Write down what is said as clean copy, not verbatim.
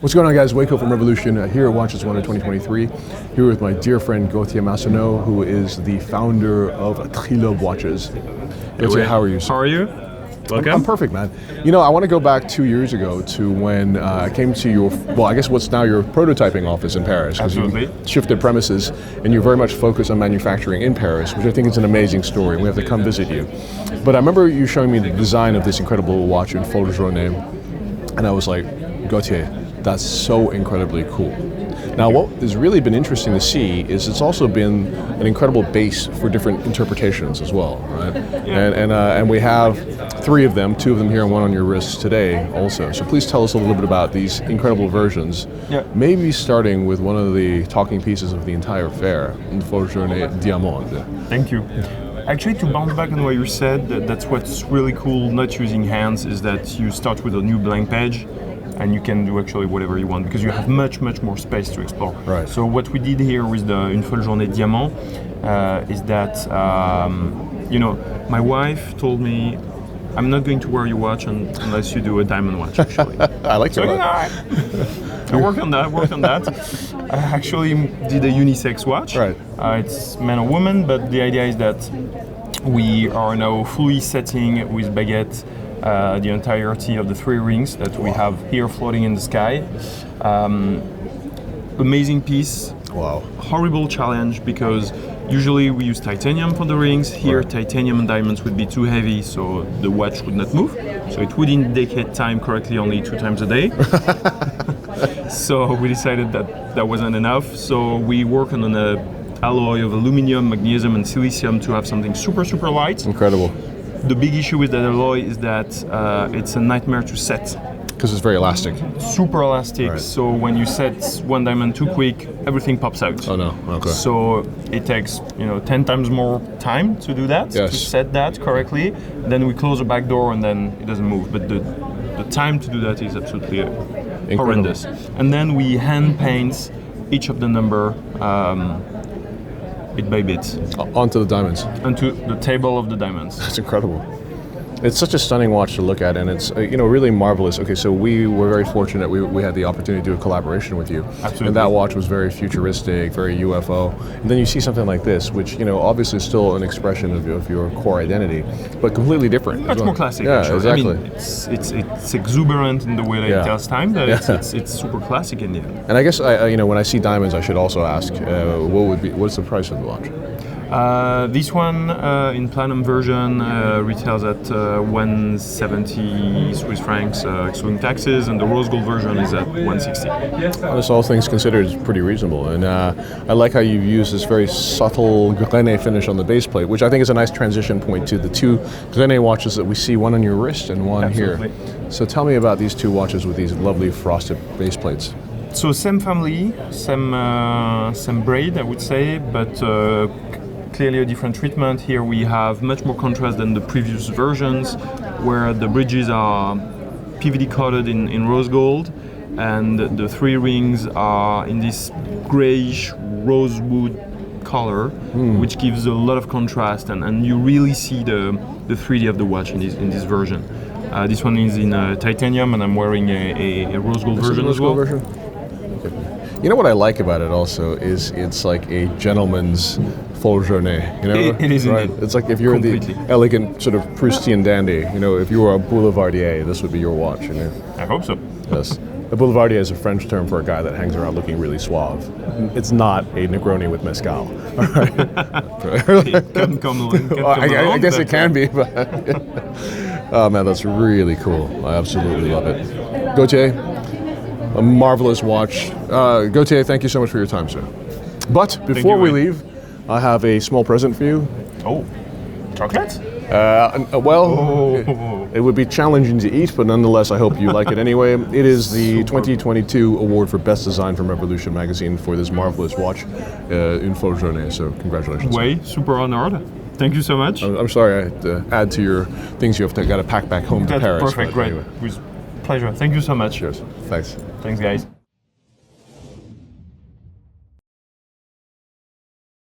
What's going on, guys? Waco from Revolution here at Watches Wonder 2023. Here with my dear friend Gautier Massonneau, who is the founder of Trilobe Watches. Gautier, how are you? How are you? Welcome. I'm perfect, man. You know, I want to go back 2 years ago to when I came to your, well, I guess what's now your prototyping office in Paris. Absolutely. You shifted premises, and you're very much focused on manufacturing in Paris, which I think is an amazing story. We have to come visit you. But I remember you showing me the design of this incredible watch, Une Folle Journée, and I was like, Gautier, that's so incredibly cool. Now, what has really been interesting to see is it's also been an incredible base for different interpretations as well, right? Yeah. And we have 3 of them, 2 of them here and 1 on your wrist today also. So please tell us a little bit about these incredible versions. Yeah. Maybe starting with one of the talking pieces of the entire fair, Une Folle Journée Diamant. Thank you. Actually, to bounce back on what you said, that's what's really cool not using hands, is that you start with a new blank page and you can do actually whatever you want because you have much more space to explore. Right. So what we did here with the Une Folle Journée Diamant is that, you know, my wife told me, I'm not going to wear your watch unless you do a diamond watch, actually. I like so, that. I worked on that. I actually did a unisex watch. Right. It's man or woman, but the idea is that we are now fully setting with baguette the entirety of the 3 rings that we have here floating in the sky. Amazing piece. Wow. Horrible challenge because usually we use titanium for the rings. Here, Right. titanium and diamonds would be too heavy, so the watch would not move. So it would indicate time correctly only 2 times a day. So we decided that that wasn't enough. So we work on an alloy of aluminum, magnesium, and silicium to have something super light. Incredible. The big issue with that alloy is that it's a nightmare to set. Because it's very elastic. Super elastic, Right. so when you set one diamond too quick, everything pops out. Oh no, okay. So it takes 10 times more time to do that, Yes. to set that correctly. Then we close the back door and then it doesn't move. But the time to do that is absolutely horrendous. And then we hand paint each of the number bit by bit Onto the diamonds. onto the table of the diamonds. It's incredible. It's such a stunning watch to look at, and it's really marvelous. Okay, so we were very fortunate. We had the opportunity to do a collaboration with you. Absolutely. And that watch was very futuristic, very UFO. And then you see something like this, which obviously is still an expression of your core identity, but completely different. Much more classic, Yeah, actually. exactly. I mean, it's exuberant in the way that Yeah. it tells time, but Yeah. it's super classic in the end. And I guess when I see diamonds, I should also ask, what's the price of the watch? This one in platinum version retails at 170 Swiss francs excluding taxes, and the rose gold version is at 160. This, all things considered, is pretty reasonable. And I like how you use this very subtle grené finish on the base plate, which I think is a nice transition point to the 2 grené watches that we see, one on your wrist and one Absolutely. here. So tell me about these 2 watches with these lovely frosted base plates. So same family, same braid, I would say, but clearly a different treatment. Here we have much more contrast than the previous versions, where the bridges are PVD coated in rose gold, and the 3 rings are in this grayish rosewood color, which gives a lot of contrast, and you really see the 3D of the watch in this version. This one is in titanium, and I'm wearing a rose gold version as well. Version? Okay. You know what I like about it also is it's like a gentleman's Folle Journée, It is right? indeed. It's like if you're Completely. the elegant sort of Proustian dandy, if you were a boulevardier, this would be your watch, I hope so. Yes. A boulevardier is a French term for a guy that hangs around looking really suave. It's not a Negroni with mezcal. All right. It can come along, I guess it can be, but oh man, that's really cool. I absolutely love it. Gautier, a marvelous watch. Gautier, thank you so much for your time, sir. But before we Wayne. leave, I have a small present for you. Oh, chocolate? It would be challenging to eat, but nonetheless, I hope you like it anyway. It is the 2022 award for Best Design from Revolution magazine for this marvelous watch, Une Folle Journée. So congratulations. Way, super honored. Thank you so much. I'm sorry I had to add to your things you have got to pack back home to That's Paris. perfect, but great. anyway. With pleasure. Thank you so much. Cheers. Thanks. Thanks, guys.